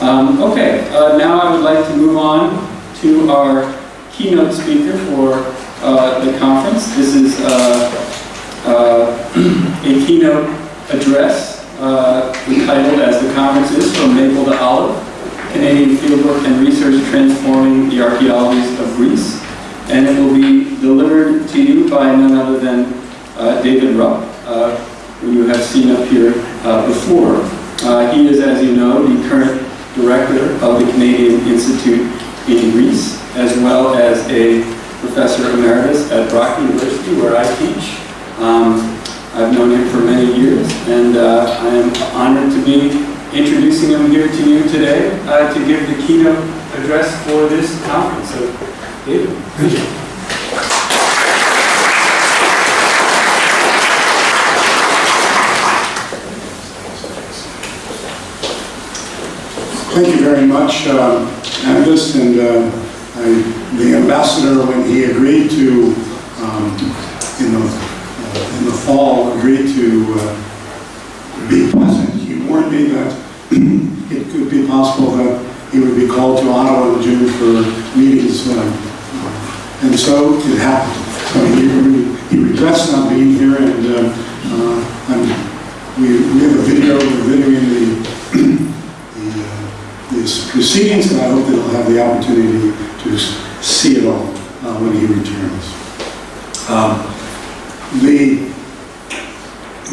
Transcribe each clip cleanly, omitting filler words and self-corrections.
Now I would like to move on to our keynote speaker for the conference. This is a keynote address entitled, as the conference is, From Maple to Olive, Canadian Fieldwork and Research Transforming the Archaeologies of Greece. And it will be delivered to you by none other than David Rupp, who you have seen up here before. He is, as you know, the current director of the Canadian Institute in Greece, as well as a professor emeritus at Brock University, where I teach. I've known him for many years, and I am honored to be introducing him here to you today to give the keynote address for this conference. So, David, thank you. Thank you very much, Aegis, and the ambassador, when he agreed to, in the fall, agreed to be present. He warned me that it could be possible that he would be called to Ottawa in June for meetings, and so it happened. So he regrets not being here, and we have a video. We're videoing these proceedings, and I hope that he'll have the opportunity to see it all when he returns.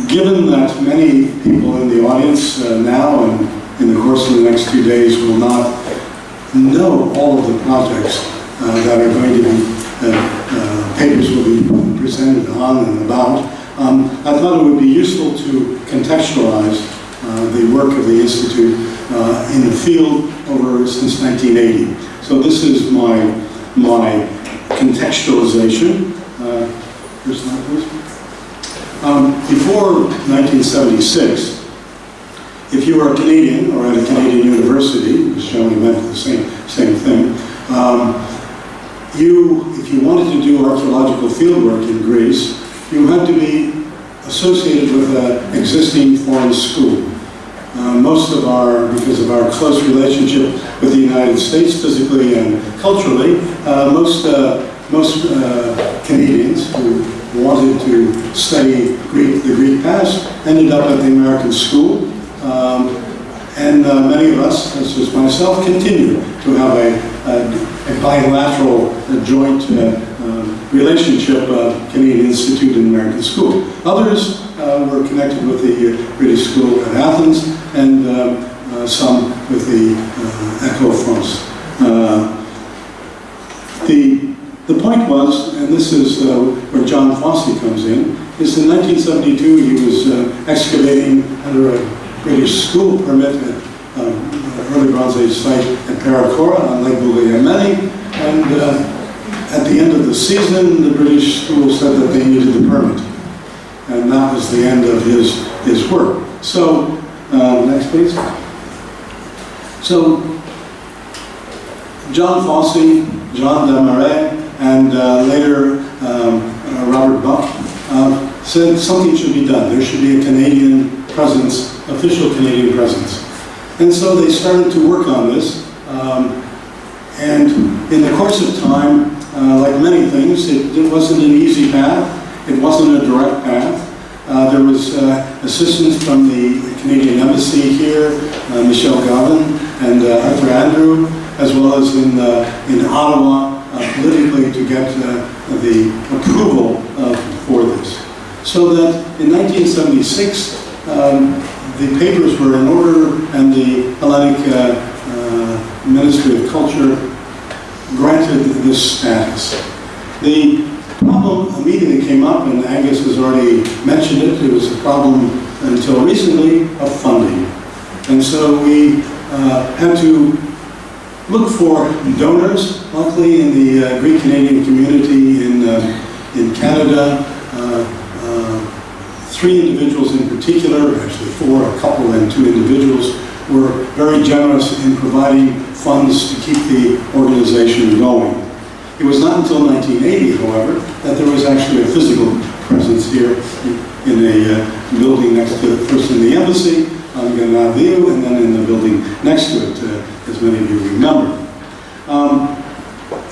Given that many people in the audience now and in the course of the next 2 days will not know all of the projects that are going to be, papers will be presented on and about, I thought it would be useful to contextualize the work of the Institute in the field over since 1980. So this is my contextualization. First slide, please. Before 1976, if you were a Canadian or at a Canadian university, which generally meant the same thing, if you wanted to do archaeological fieldwork in Greece, you had to be associated with an existing foreign school. Because of our close relationship with the United States, physically and culturally, most Canadians who wanted to study the Greek past ended up at the American school, and many of us, such as myself, continue to have a bilateral, joint relationship, Canadian Institute and American School. Others were connected with the British School at Athens, and some with the École France. The point was, and this is where John Fossey comes in, is in 1972 he was excavating under a British school permit at early Bronze Age site at Paracora on Lake Bougainville, and at the end of the season the British school said that they needed the permit, and that was the end of his work. So, next please. So, John Fossey, Jean Desmarais, and later Robert Buck said something should be done. There should be a Canadian presence, official Canadian presence. And so they started to work on this. And in the course of time, like many things, it wasn't an easy path. It wasn't a direct path. There was assistance from the Canadian Embassy here, Michel Gavin and Arthur Andrew, as well as in Ottawa, politically to get the approval for this. So that in 1976, the papers were in order, and the Hellenic Ministry of Culture granted this status. The problem immediately came up, and Aegis has already mentioned it. It was a problem until recently of funding. And so we had to look for donors. Luckily, in the Greek-Canadian community in Canada, 3 individuals in particular, actually 4, a couple and 2 individuals, were very generous in providing funds to keep the organization going. It was not until 1980, however, that there was actually a physical presence here in a building next to, first in the embassy, on Gennadiou, and then in the building next to it, as many of you remember.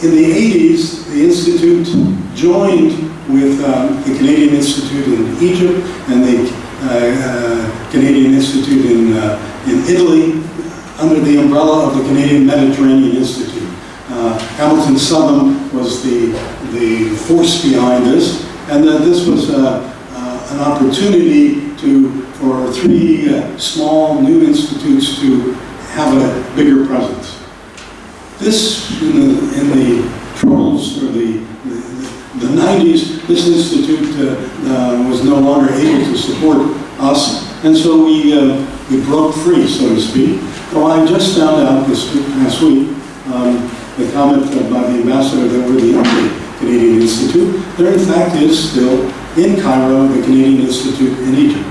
In the 80s, the Institute joined with the Canadian Institute in Egypt and the Canadian Institute in Italy under the umbrella of the Canadian Mediterranean Institute. Hamilton Southam was the force behind this, and that this was an opportunity for three small new institutes to have a bigger presence. This, in the troubles or the 90s, this institute was no longer able to support us, and so we broke free, so to speak. Well, I just found out last week, the comment by the ambassador that we're the only Canadian Institute. There, in fact, is still in Cairo, the Canadian Institute in Egypt.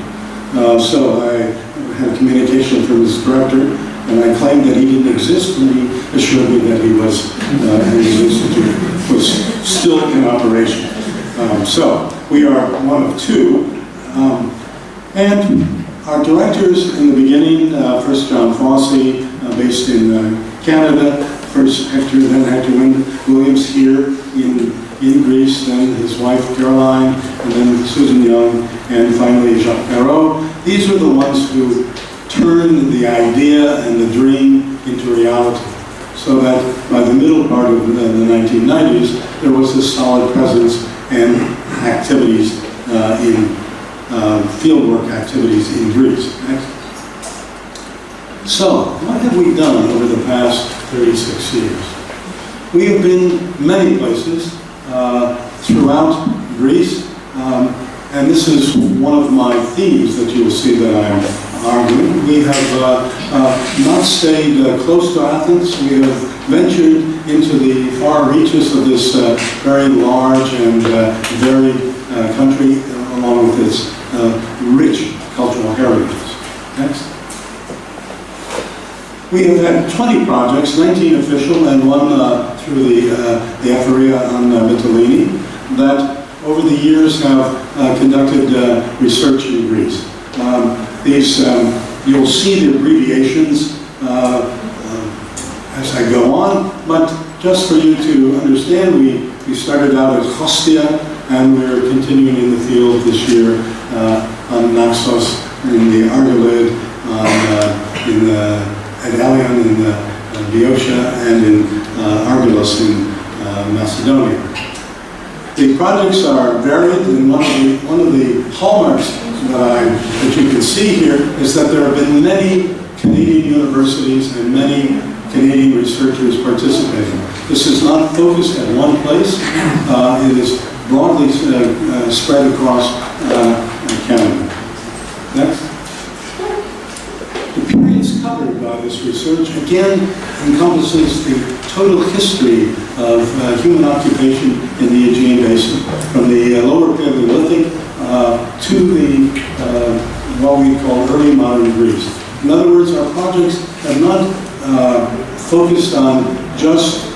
So I had communication from his director, and I claimed that he didn't exist, and he assured me that he was, and his institute was still in operation. So we are one of two. And our directors in the beginning, first John Fossey, based in Canada, first Hector, then Hector Williams here in Greece, then his wife Caroline, and then Susan Young, and finally Jacques Perrault. These were the ones who turned the idea and the dream into reality, so that by the middle part of the 1990s, there was a solid presence and activities in fieldwork activities in Greece. Next. So, what have we done over the past 36 years? We have been many places throughout Greece, and this is one of my themes that you will see that I'm arguing. We have not stayed close to Athens. We have ventured into the far reaches of this very large and varied country, along with its rich cultural heritage. Next. We have had 20 projects, 19 official and one through the Apharia on Mytilene, that over the years have conducted research in Greece. These, you'll see the abbreviations as I go on, but just for you to understand, we started out at Khostia, and we're continuing in the field this year on Naxos, in the Archeology, at Elion in Boitoia, and in Argelos in Macedonia. The projects are varied, and one of the hallmarks that you can see here is that there have been many Canadian universities and many Canadian researchers participating. This is not focused at one place. It is broadly spread across Canada. Next. The periods covered by this research, again, encompasses the total history of human occupation in the Aegean Basin, from the lower Paleolithic to the what we call early modern Greece. In other words, our projects have not focused on just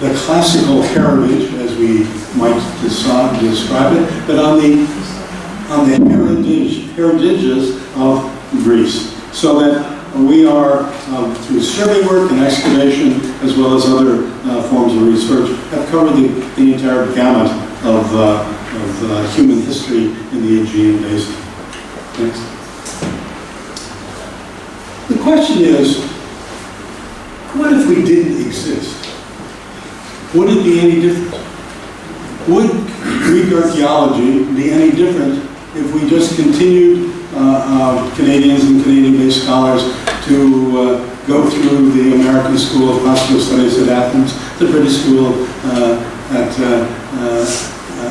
the classical heritage, as we might describe it, but on the heritages of Greece. So that we are, through survey work and excavation, as well as other forms of research, have covered the entire gamut of human history in the Aegean Basin. Next. The question is, what if we didn't exist? Would it be any different? Would Greek archaeology be any different if we just continued, Canadians and Canadian-based scholars, to go through the American School of Classical Studies at Athens, the British School at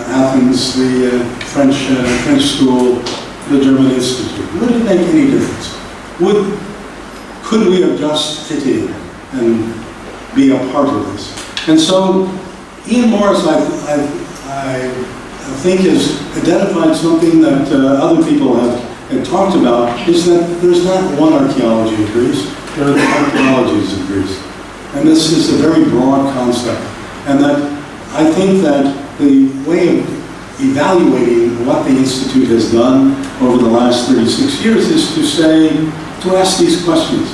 Athens, the French School, the German Institute? Would it make any difference? Could we have just fit in and be a part of this? And so, Ian Morris, I think, has identified something that other people have talked about, is that there's not one archaeology in Greece, there are the archaeologies of Greece. And this is a very broad concept. And that I think that the way of evaluating what the Institute has done over the last 36 years is to say, to ask these questions.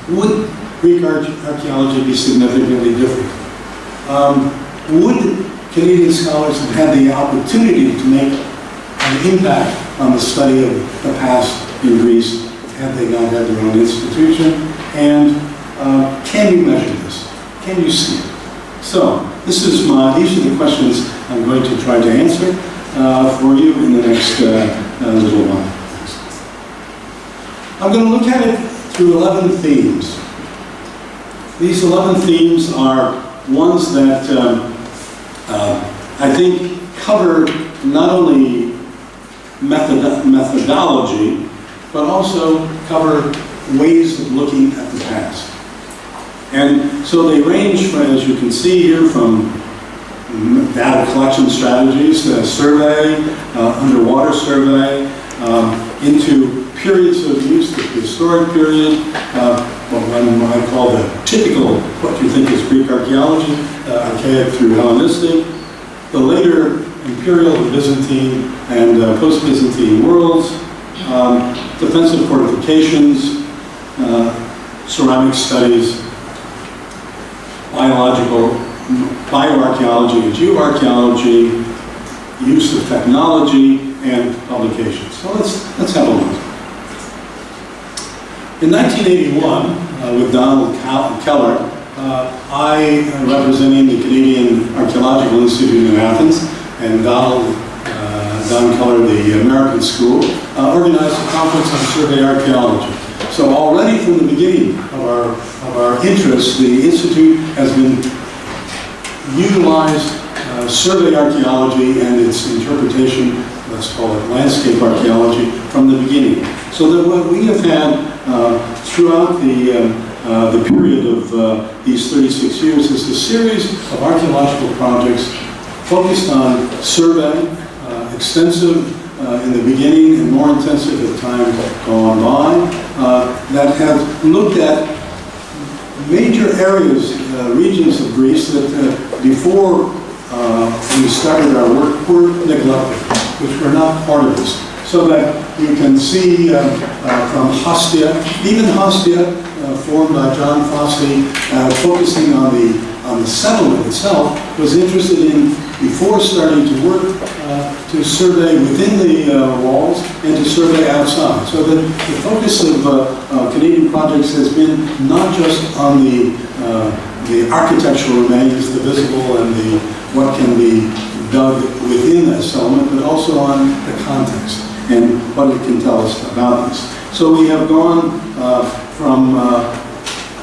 Would Greek archaeology be significantly different? Would Canadian scholars have had the opportunity to make an impact on the study of the past in Greece had they not had their own institution? And can you measure this? Can you see it? So these are the questions I'm going to try to answer for you in the next little while. I'm going to look at it through 11 themes. These 11 themes are ones that I think cover not only methodology, but also cover ways of looking at the past. And so they range, as you can see here, from data collection strategies, survey, underwater survey, into periods of use, the historic period, what one might call the typical, what you think is Greek archaeology, archaic through Hellenistic, the later imperial, Byzantine, and post-Byzantine worlds, defensive fortifications, ceramic studies, bioarchaeology and geoarchaeology, use of technology, and publications. So let's have a look. In 1981, with Donald Keller, I, representing the Canadian Archaeological Institute in Athens, and Don Keller, the American School, organized a conference on survey archaeology. So already from the beginning of our interest, the Institute has been utilized survey archaeology and its interpretation, let's call it landscape archaeology, from the beginning. So that what we have had throughout the period of these 36 years is a series of archaeological projects focused on survey, extensive in the beginning and more intensive as time gone by, that have looked at major areas, regions of Greece that before we started our work were neglected, which were not part of this. So that you can see from Khostia, even Khostia, formed by John Fossey, focusing on the settlement itself, was interested in, before starting to work, to survey within the walls and to survey outside. So that the focus of Canadian projects has been not just on the architectural remains, the visible and what can be dug within that settlement, but also on the context and what it can tell us about this. So we have gone from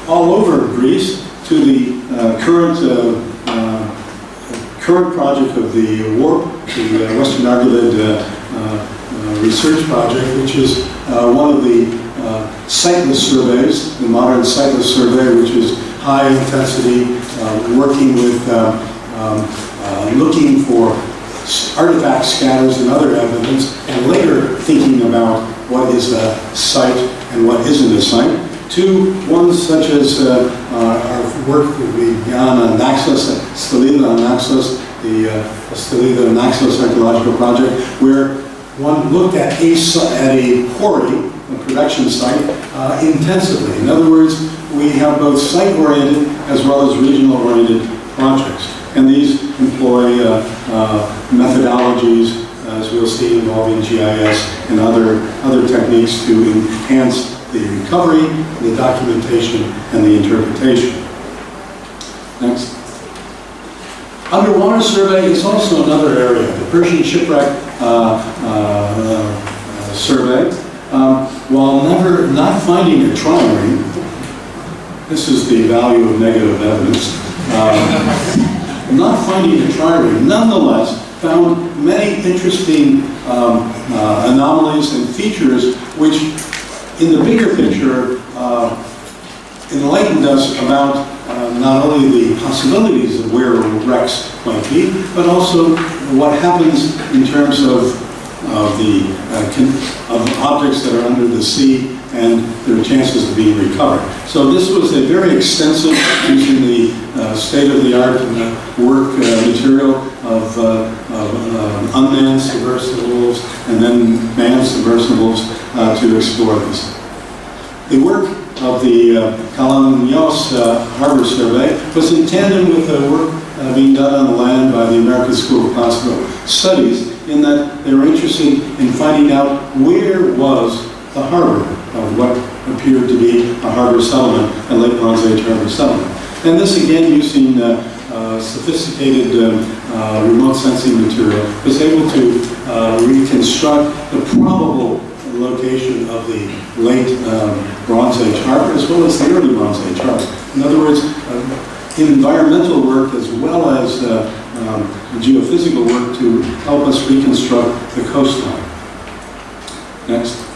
all over Greece to the current project of the WARP, the Western Archaeologist Research Project, which is one of the siteless surveys, the modern siteless survey, which is high intensity, working with looking for artifact scatters and other evidence, and later thinking about what is a site and what isn't a site, to ones such as our work that we began on Naxos, Stelida on Naxos, the Stelida and Naxos Archaeological Project, where one looked at a quarry, a production site, intensively. In other words, we have both site-oriented as well as regional-oriented projects. And these employ methodologies, as we'll see, involving GIS and other techniques to enhance the recovery, the documentation, and the interpretation. Next. Underwater survey is also another area. The Persian shipwreck survey, while not finding a trireme, this is the value of negative evidence, not finding a trireme, nonetheless found many interesting anomalies and features which, in the bigger picture, enlightened us about not only the possibilities of where wrecks might be, but also what happens in terms of objects that are under the sea and there are chances of being recovered. So this was a very extensive, using the state-of-the-art work material of unmanned submersibles and then manned submersibles to explore this. The work of the Colloquium Harbor Survey was in tandem with the work being done on the land by the American School of Classical Studies, in that they were interested in finding out where was the harbor of what appeared to be a harbor settlement, a late Bronze Age harbor settlement. And this again using sophisticated remote sensing material was able to reconstruct the probable location of the late Bronze Age harbor as well as the early Bronze Age harbor. In other words, in environmental work as well as geophysical work to help us reconstruct the coastline. Next.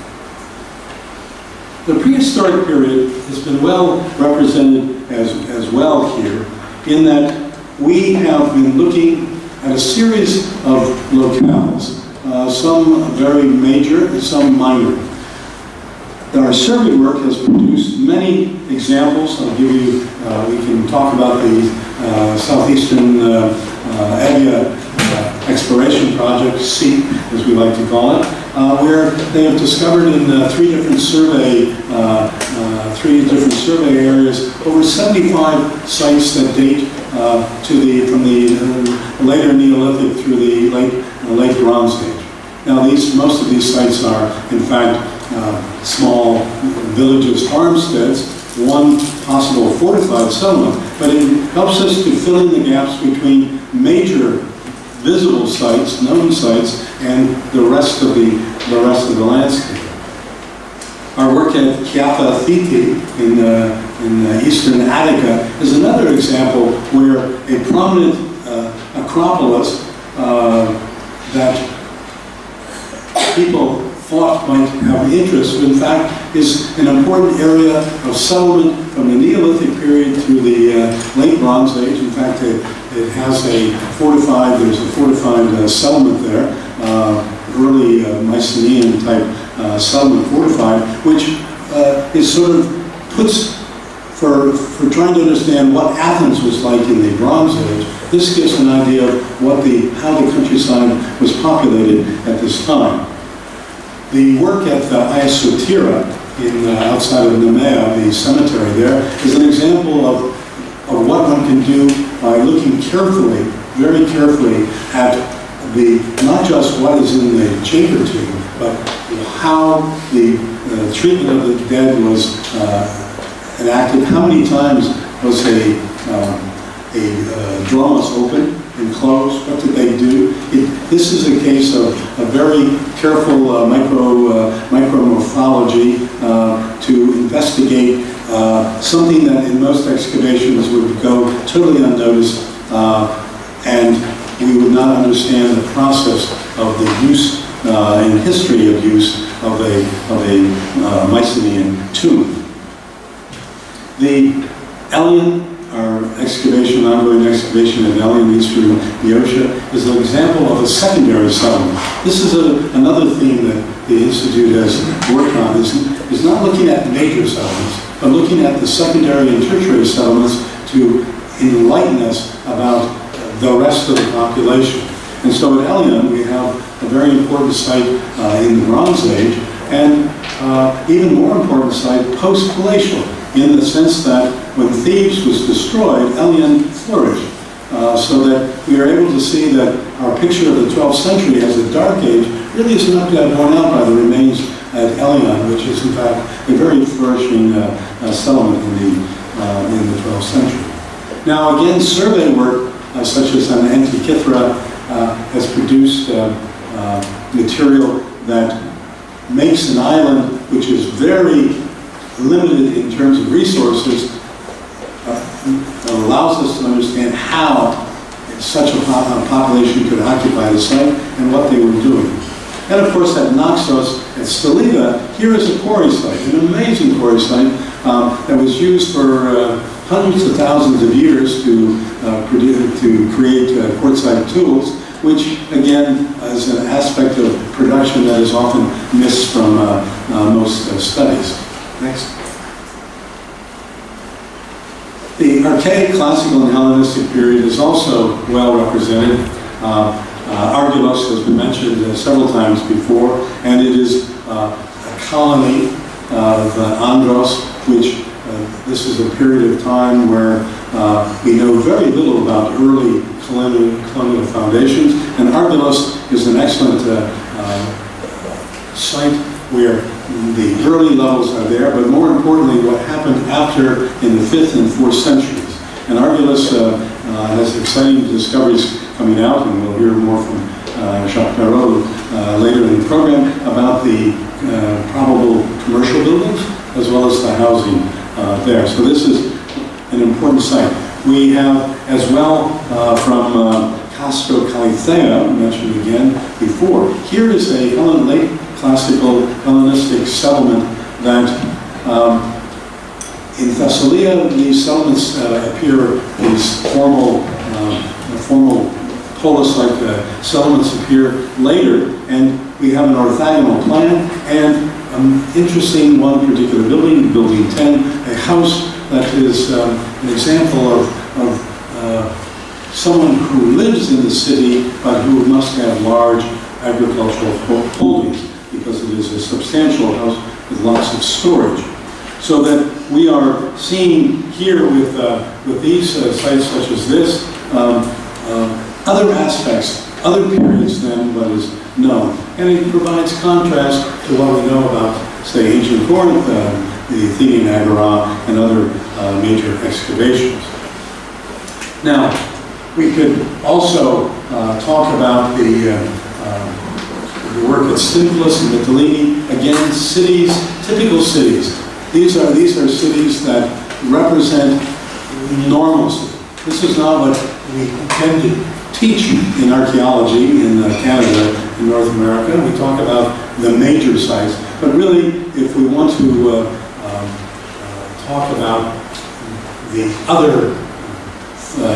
The prehistoric period has been well represented as well here, in that we have been looking at a series of locales, some very major and some minor. Our survey work has produced many examples. I'll give you, we can talk about the Southeastern Area Exploration Project, SEEP, as we like to call it, where they have discovered in three different survey areas over 75 sites that date from the later Neolithic through the late Bronze Age. Now, most of these sites are, in fact, small villages, farmsteads, one possible fortified settlement, but it helps us to fill in the gaps between major visible sites, known sites, and the rest of the landscape. Our work at Kiatha-Thiti in eastern Attica is another example where a prominent acropolis that people thought might have interest, but in fact is an important area of settlement from the Neolithic period to the late Bronze Age. In fact, it has there's a fortified settlement there, early Mycenaean type settlement fortified, which is sort of puts, for trying to understand what Athens was like in the Bronze Age, this gives an idea of how the countryside was populated at this time. The work at Hagia Sotiria outside of Nemea, the cemetery there, is an example of what one can do by looking carefully, very carefully, at not just what is in the chamber tomb, but how the treatment of the dead was enacted. How many times was a dromos open and closed? What did they do? This is a case of a very careful micromorphology to investigate something that in most excavations would go totally unnoticed, and we would not understand the process of the use and history of use of a Mycenaean tomb. The Elian, our ongoing excavation at Elian, eastern Boiotia, is an example of a secondary settlement. This is another theme that the Institute has worked on, is not looking at major settlements, but looking at the secondary and tertiary settlements to enlighten us about the rest of the population. And so at Elian, we have a very important site in the Bronze Age, and even more important site post-glacial, in the sense that when Thebes was destroyed, Elian flourished. So that we are able to see that our picture of the 12th century as a dark age really is not borne out by the remains at Elian, which is in fact a very flourishing settlement in the 12th century. Now again, survey work such as on Antikythera has produced material that makes an island which is very limited in terms of resources, allows us to understand how such a population could occupy the site and what they were doing. And of course at Naxos, at Stolida, here is a quarry site, an amazing quarry site that was used for hundreds of thousands of years to create quartzite tools, which again is an aspect of production that is often missed from most studies. Next. The archaic, classical, and Hellenistic period is also well represented. Archaeology has been mentioned several times before, and it is a colony of Andros, which this is a period of time where we know very little about early colonial foundations, and Archeology is an excellent site where the early levels are there, but more importantly, what happened after in the 5th and 4th centuries. And Archeology has exciting discoveries coming out, and we'll hear more from Jacques Perrault later in the program about the probable commercial buildings as well as the housing there. So this is an important site. We have as well from CAIA, mentioned again before. Here is a late classical Hellenistic settlement that in Thessalia, these settlements appear, these formal polis-like settlements appear later, and we have an orthogonal plan and an interesting one particular building, Building 10, a house that is an example of someone who lives in the city but who must have large agricultural holdings, because it is a substantial house with lots of storage. So that we are seeing here with these sites such as this, other aspects, other periods than what is known. And it provides contrast to what we know about, say, ancient Corinth, the Athenian Agora, and other major excavations. Now, we could also talk about the work at Stymphlis and Mytilene. Again, cities, typical cities. These are cities that represent normalcy. This is not what we tend to teach in archaeology in Canada and North America. We talk about the major sites, but really, if we want to talk about the other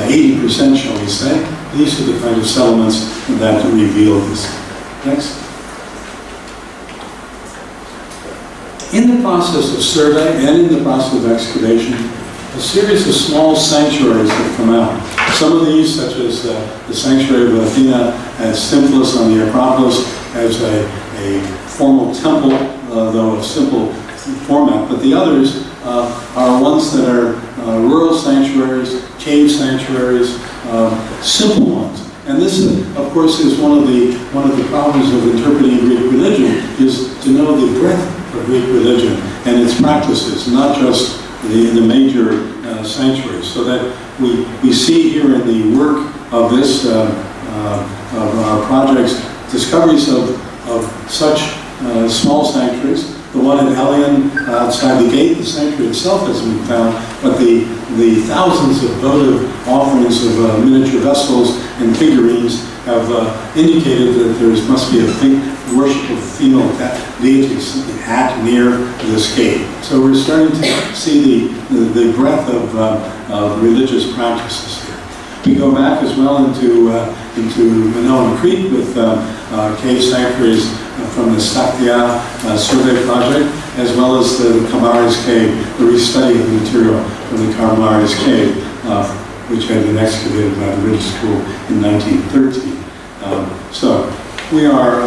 80%, shall we say, these are the kind of settlements that reveal this. Next. In the process of survey and in the process of excavation, a series of small sanctuaries have come out. Some of these, such as the sanctuary of Athena at Stymphlis on the Acropolis, as a formal temple, though of simple format, but the others are ones that are rural sanctuaries, cave sanctuaries, simple ones. And this, of course, is one of the problems of interpreting Greek religion, is to know the breadth of Greek religion and its practices, not just the major sanctuaries. So that we see here in the work of this, of our projects, discoveries of such small sanctuaries. The one in Helion outside the gate, the sanctuary itself hasn't been found, but the thousands of votive offerings of miniature vessels and figurines have indicated that there must be a big worship of female deities at near this gate. So we're starting to see the breadth of religious practices here. We go back as well into Minoan Crete with cave sanctuaries from the Staktia survey project, as well as the Kamaris cave, the restudy of the material from the Kamaris cave, which had been excavated by the British School in 1913. So we are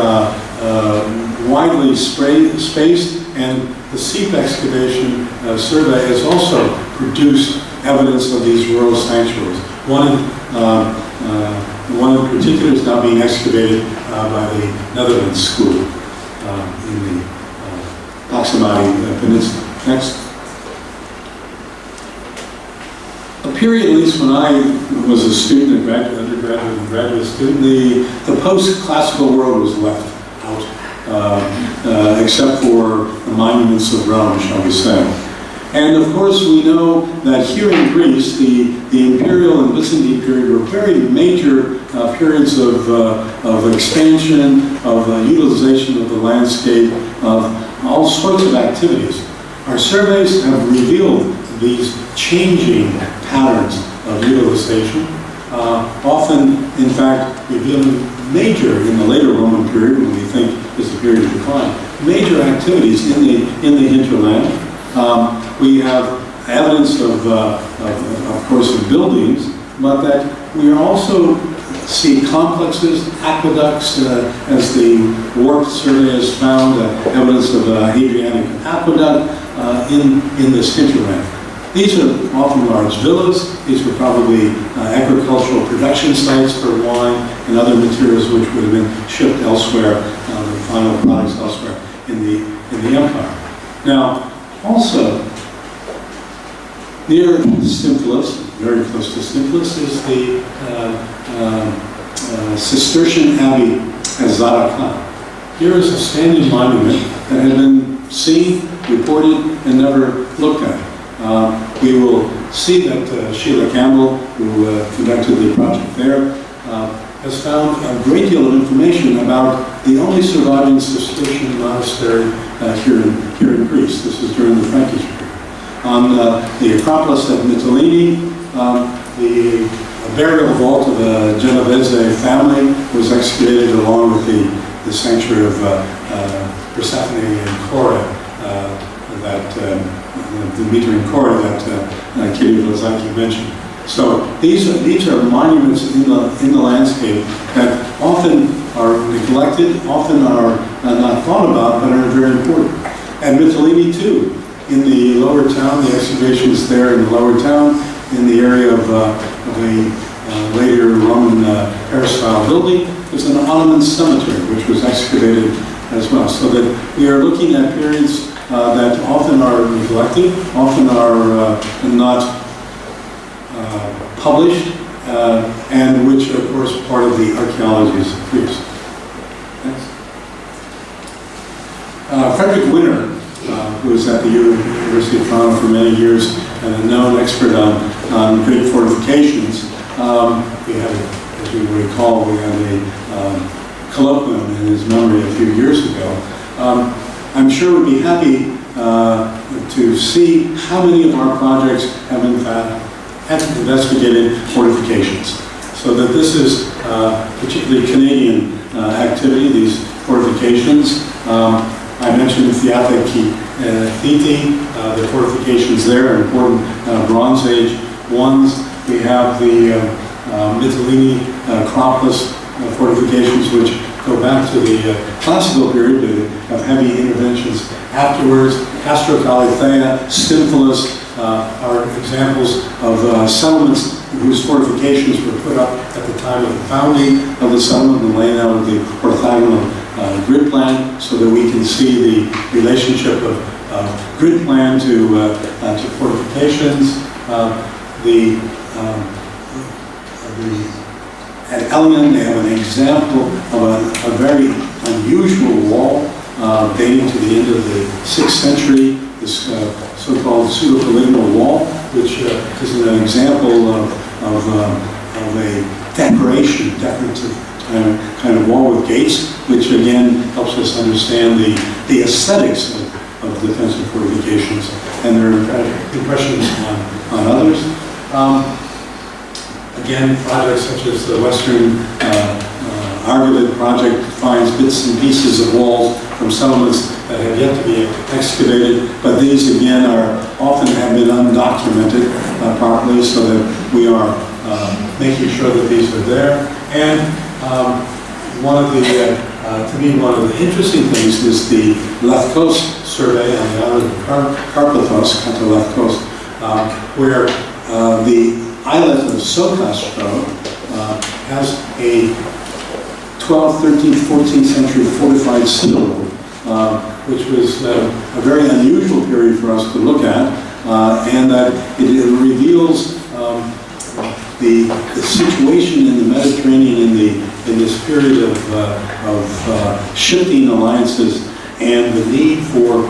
widely spaced, and the SEEP excavation survey has also produced evidence of these rural sanctuaries. One in particular is now being excavated by the Netherlands School in the Paximati Peninsula. Next. A period, at least when I was a student, undergraduate and graduate student, the post-classical world was left out, except for the monuments of Rome, shall we say. And of course, we know that here in Greece, the imperial and Byzantine period were very major periods of expansion, of utilization of the landscape, of all sorts of activities. Our surveys have revealed these changing patterns of utilization, often, in fact, revealing major, in the later Roman period, when we think is the period of decline, major activities in the hinterland. We have evidence of course, of buildings, but that we also see complexes, aqueducts, as the Warped survey has found evidence of Adriatic aqueduct in this hinterland. These are often large villas. These were probably agricultural production sites for wine and other materials which would have been shipped elsewhere, the final products elsewhere in the empire. Now, also, near Stymphalus, very close to Stymphalus, is the Cistercian Abbey at Zarakan. Here is a standing monument that had been seen, reported, and never looked at. We will see that Sheila Campbell, who conducted the project there, has found a great deal of information about the only surviving Cistercian monastery here in Greece. This is during the Frankish period. On the Acropolis at Mytilene, the burial vault of the Genovese family was excavated along with the sanctuary of Persephone and Cora, Demeter and Cora that Kitty Blazaki mentioned. So these are monuments in the landscape that often are neglected, often are not thought about, but are very important. And Mytilene too, in the lower town, the excavations there in the lower town, in the area of a later Roman peristyle building, there's an Ottoman cemetery which was excavated as well. So that we are looking at periods that often are neglected, often are not published, and which are, of course, part of the archaeologies of Greece. Next. Frederick Winter, who was at the University of Toronto for many years and a known expert on Greek fortifications, we had, as you recall, we had a colloquium in his memory a few years ago. I'm sure we'd be happy to see how many of our projects have in fact investigated fortifications. So that this is particularly Canadian activity, these fortifications. I mentioned Theata Theti, the fortifications there are important Bronze Age ones. We have the Mytilene Acropolis fortifications, which go back to the classical period, but have heavy interventions afterwards. Castrocalithea, Stymphalus are examples of settlements whose fortifications were put up at the time of the founding of the settlement and laying out of the orthogonal grid plan, so that we can see the relationship of grid plan to fortifications. At Elion, they have an example of a very unusual wall dating to the end of the 6th century, this so-called pseudo-polygonal wall, which is an example of a decorative kind of wall with gates, which again helps us understand the aesthetics of defensive fortifications and their impressions on others. Again, projects such as the Western Argolit project finds bits and pieces of walls from settlements that have yet to be excavated, but these again often have been undocumented properly, so that we are making sure that these are there. And to me, one of the interesting things is the Lefkos survey on the island of Karpathos, Kanta Lefkos, where the islet of Sokastro has a 12th, 13th, 14th century fortified citadel, which was a very unusual period for us to look at, and that it reveals the situation in the Mediterranean in this period of shifting alliances and the need for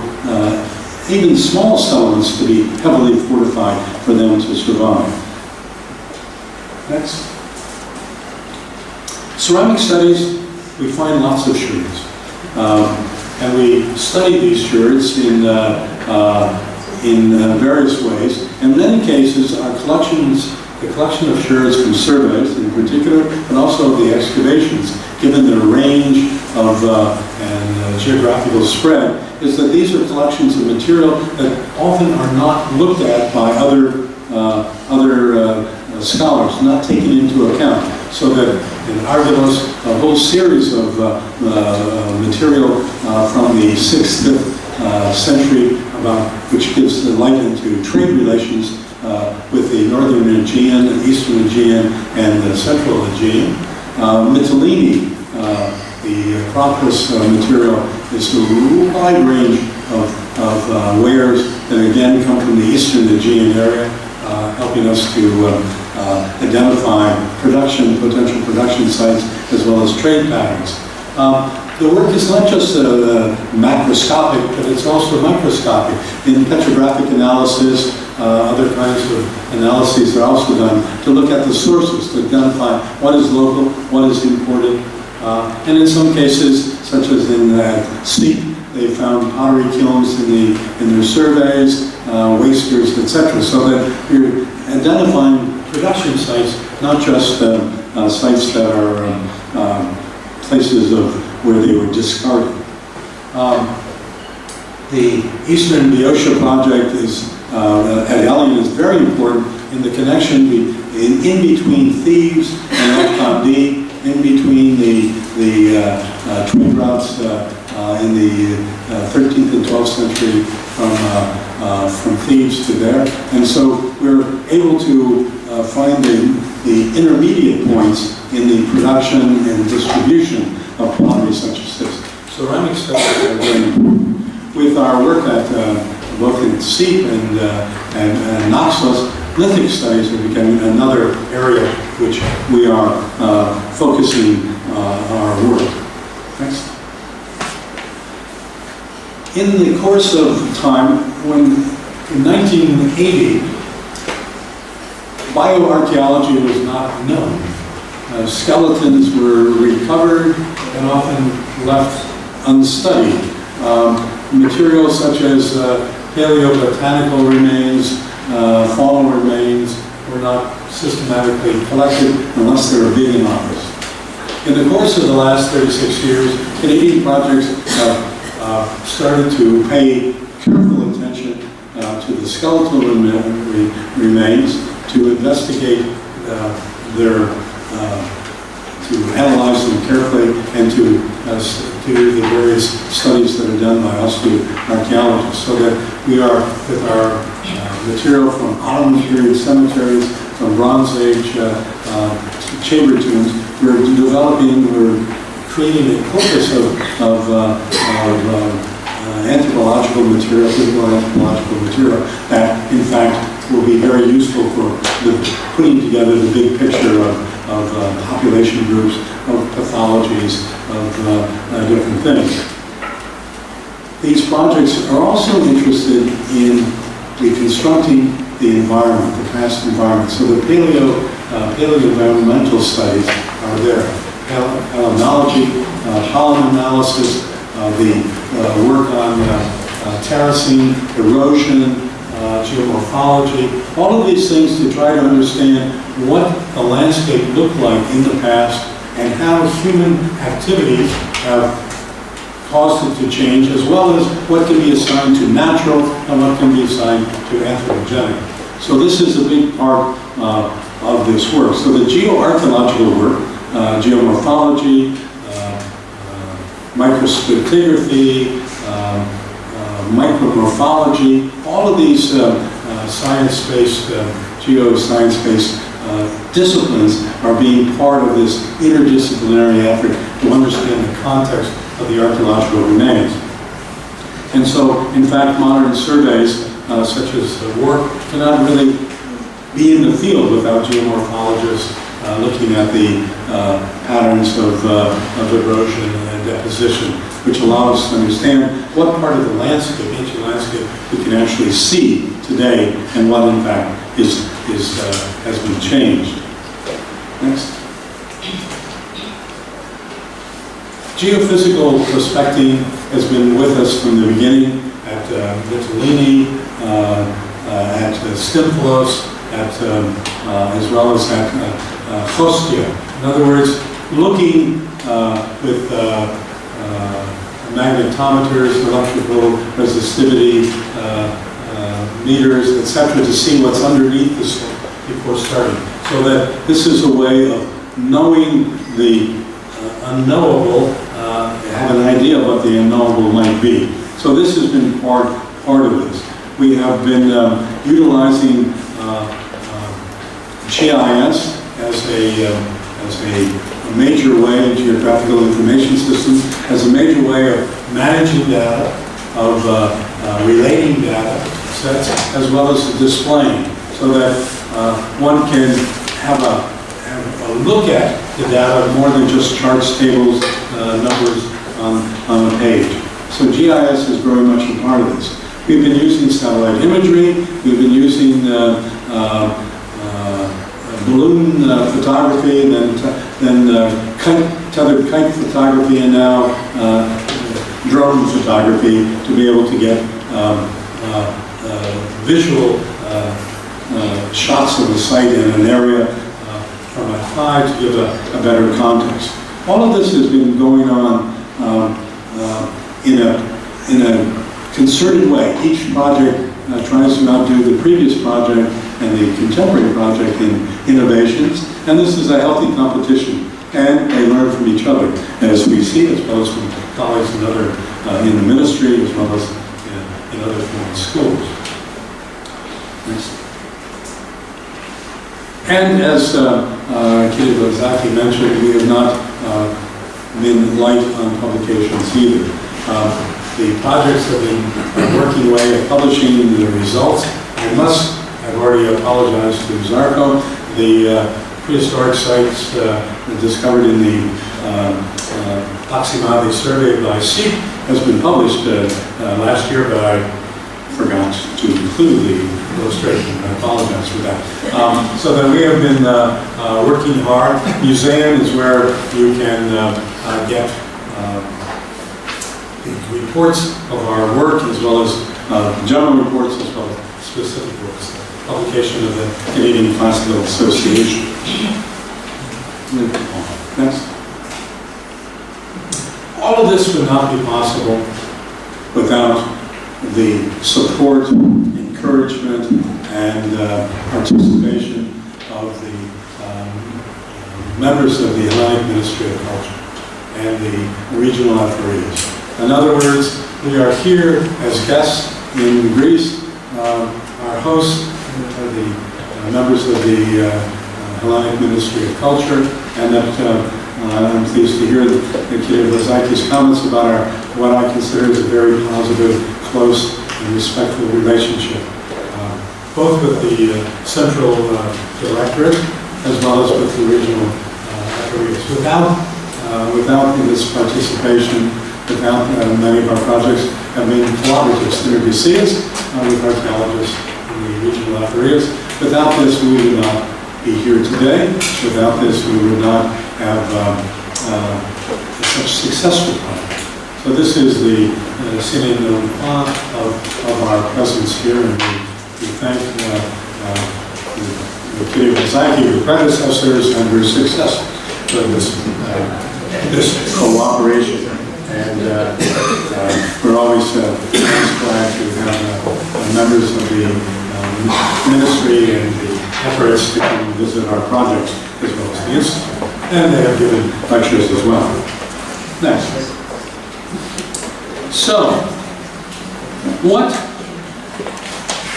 even small settlements to be heavily fortified for them to survive. Next. Ceramic studies, we find lots of sherds. And we study these sherds in various ways. In many cases, our the collection of sherds from surveys in particular, but also the excavations, given their range of and geographical spread, is that these are collections of material that often are not looked at by other scholars, not taken into account. So that in Argelos, a whole series of material from the 6th, 5th century, which gives light into trade relations with the northern Aegean, the eastern Aegean, and the central Aegean. Mytilene, the Acropolis material, is a wide range of wares that again come from the eastern Aegean area, helping us to identify potential production sites, as well as trade patterns. The work is not just macroscopic, but it's also microscopic. In petrographic analysis, other kinds of analyses are also done to look at the sources, to identify what is local, what is imported. And in some cases, such as in Steep, they found pottery kilns in their surveys, wasters, etc. So that you're identifying production sites, not just sites that are places of where they were discarded. The Eastern Boiotia project at Hellenic is very important in the connection in between Thebes and El-Khabdi, in between the trade routes in the 13th and 12th century from Thebes to there. And so we're able to find the intermediate points in the production and distribution of pottery such as this. Ceramic studies are very important. With our work at both in Steep and Naxos, lithic studies are becoming another area which we are focusing our work. Next. In the course of time, in 1980, bioarchaeology was not known. Skeletons were recovered and often left unstudied. Materials such as paleobotanical remains, faunal remains were not systematically collected unless they were big and obvious. In the course of the last 36 years, Canadian projects have started to pay careful attention to the skeletal remains, to investigate to analyze them carefully, and to do the various studies that are done by archaeologists, so that we are, with our material from Ottoman period cemeteries, from Bronze Age chamber tombs, we're creating a corpus of anthropological material, physical anthropological material, that in fact will be very useful for putting together the big picture of population groups, of pathologies, of different things. These projects are also interested in reconstructing the environment, the past environment. So the paleo-environmental studies are there. Palynology, pollen analysis, the work on terracing, erosion, geomorphology, all of these things to try to understand what the landscape looked like in the past and how human activities have caused it to change, as well as what can be assigned to natural and what can be assigned to anthropogenic. So this is a big part of this work. So the geoarchaeological work, geomorphology, microstratigraphy, micromorphology, all of these science-based, geoscience-based disciplines are being part of this interdisciplinary effort to understand the context of the archaeological remains. And so, in fact, modern surveys, such as work, cannot really be in the field without geomorphologists looking at the patterns of erosion and deposition, which allow us to understand what part of the landscape, ancient landscape, we can actually see today, and what in fact has been changed. Next. Geophysical prospecting has been with us from the beginning at Mytilene, at Stymphalos, as well as at Khostia. In other words, looking with magnetometers, electrical resistivity meters, etc., to see what's underneath the soil before starting. So that this is a way of knowing the unknowable, have an idea of what the unknowable might be. So this has been part of this. We have been utilizing GIS as a major way, geographical information system, as a major way of managing data, of relating data sets, as well as displaying, so that one can have a look at the data more than just charts, tables, numbers on a page. So GIS is very much a part of this. We've been using satellite imagery, we've been using balloon photography, then tethered kite photography, and now drone photography to be able to get visual shots of the site in an area from a high to give a better context. All of this has been going on in a concerted way. Each project tries to outdo the previous project and the contemporary project in innovations, and this is a healthy competition, and they learn from each other, as we see, as well as from colleagues in the ministry, as well as in other foreign schools. Next. And as Kitty Lozaki mentioned, we have not been light on publications either. The projects have been working away at publishing the results. I've already apologized to Zarko. The prehistoric sites discovered in the Oxymave survey by CIG has been published last year, but I forgot to include the illustration. I apologize for that. So that we have been working hard. Museum is where you can get reports of our work, as well as general reports, as well as specific works. Publication of the Canadian Classical Association. Next. All of this would not be possible without the support, encouragement, and participation of the members of the Hellenic Ministry of Culture and the regional authorities. In other words, we are here as guests in Greece. Our hosts are the members of the Hellenic Ministry of Culture, and that I'm pleased to hear Kitty Lozaki's comments about what I consider is a very positive, close, and respectful relationship, both with the central directorate as well as with the regional authorities. Without this participation, without many of our projects have been collaborative synergies with archaeologists in the regional areas. Without this, we would not be here today. Without this, we would not have such successful projects. So this is the sine qua non of our presence here, and we thank Kitty Lozaki, her predecessors, and her successors for this cooperation. And we're always glad to have members of the ministry and the efforts to come visit our projects, as well as the Institute. And they have given lectures as well. Next. So, what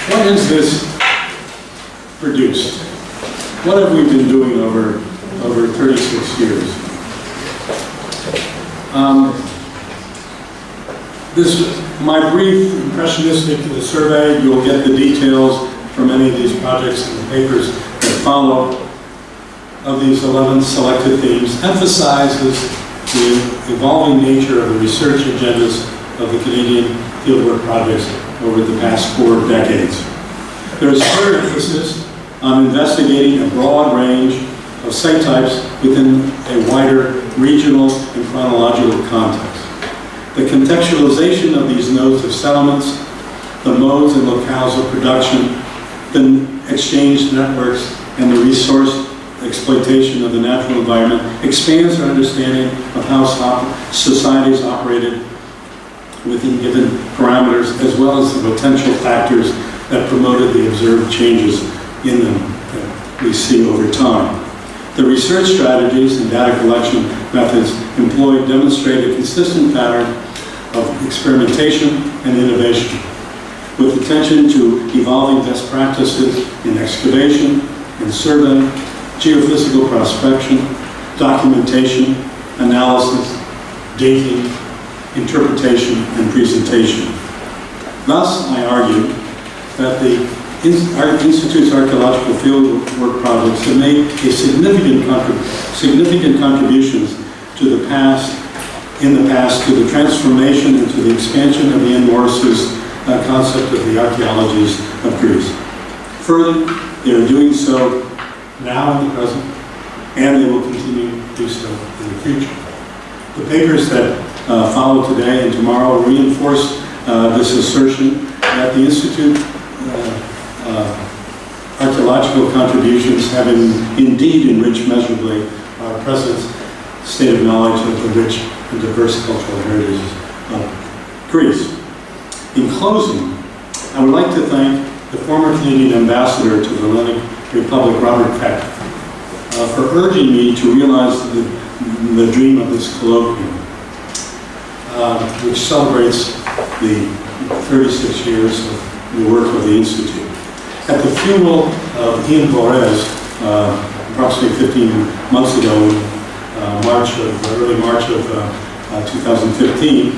has this produced? What have we been doing over 36 years? My brief impressionistic survey, you'll get the details from any of these projects and the papers that follow of these 11 selected themes, emphasizes the evolving nature of the research agendas of the Canadian Fieldwork projects over the past 4 decades. There is clear emphasis on investigating a broad range of site types within a wider regional and chronological context. The contextualization of these nodes of settlements, the modes and locales of production, the exchange networks, and the resource exploitation of the natural environment expands our understanding of how societies operated within given parameters, as well as the potential factors that promoted the observed changes in them that we see over time. The research strategies and data collection methods employed demonstrate a consistent pattern of experimentation and innovation, with attention to evolving best practices in excavation and survey, geophysical prospection, documentation, analysis, dating, interpretation, and presentation. Thus, I argue that our Institute's archaeological fieldwork projects have made a significant contributions to the past, to the transformation and to the expansion of Ian Morris's concept of the archaeologies of Greece. Further, they are doing so now in the present, and they will continue to do so in the future. The papers that follow today and tomorrow reinforce this assertion that the Institute archaeological contributions have indeed enriched measurably our present state of knowledge of the rich and diverse cultural heritage of Greece. In closing, I would like to thank the former Canadian ambassador to the Hellenic Republic, Robert Peck, for urging me to realize the dream of this colloquium, which celebrates the 36 years of the work of the Institute. At the funeral of Ian Borres, approximately 15 months ago, early March of 2015,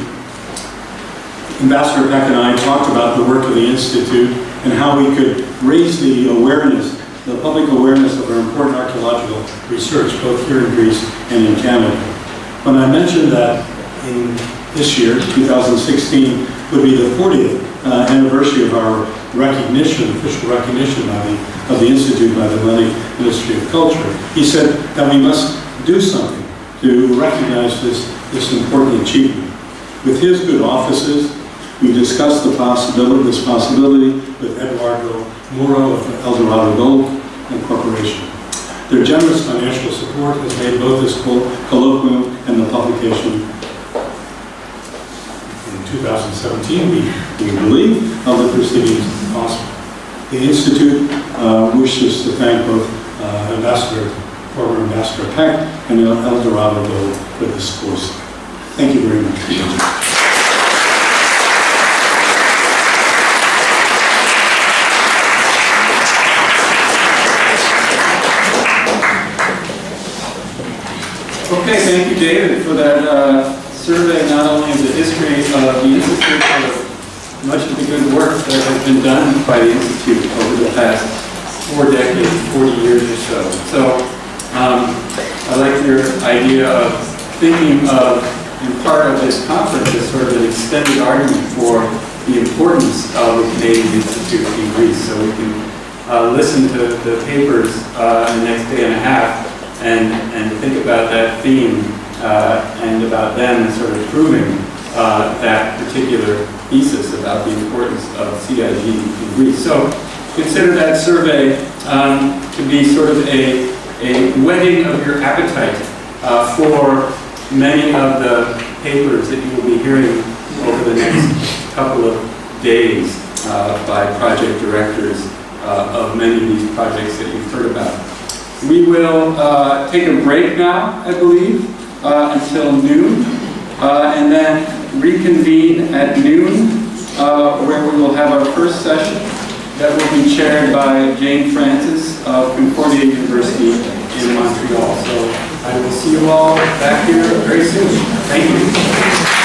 Ambassador Peck and I talked about the work of the Institute and how we could raise the awareness, the public awareness of our important archaeological research, both here in Greece and in Canada. When I mentioned that in this year, 2016, would be the 40th anniversary of our recognition, official recognition of the Institute by the Hellenic Ministry of Culture, he said that we must do something to recognize this important achievement. With his good offices, we discussed this possibility with Eduardo Muro of Eldorado Gold and Corporation. Their generous financial support has made both this colloquium and the publication in 2017, we believe, of the proceedings possible. The Institute wishes to thank both former Ambassador Peck and Eldorado Gold for this course. Thank you very much. Okay, thank you, David, for that survey not only of the history of the Institute, but of much of the good work that has been done by the Institute over the past 4 decades, 40 years or so. So I like your idea of thinking of, in part of this conference, as sort of an extended argument for the importance of the Canadian Institute in Greece. So we can listen to the papers in the next day and a half and think about that theme and about them sort of proving that particular thesis about the importance of CIG in Greece. So consider that survey to be sort of a whetting of your appetite for many of the papers that you will be hearing over the next couple of days by project directors of many of these projects that you've heard about. We will take a break now, I believe, until noon, and then reconvene at noon, where we will have our first session that will be chaired by Jane Francis of Concordia University in Montreal. So I will see you all back here very soon. Thank you.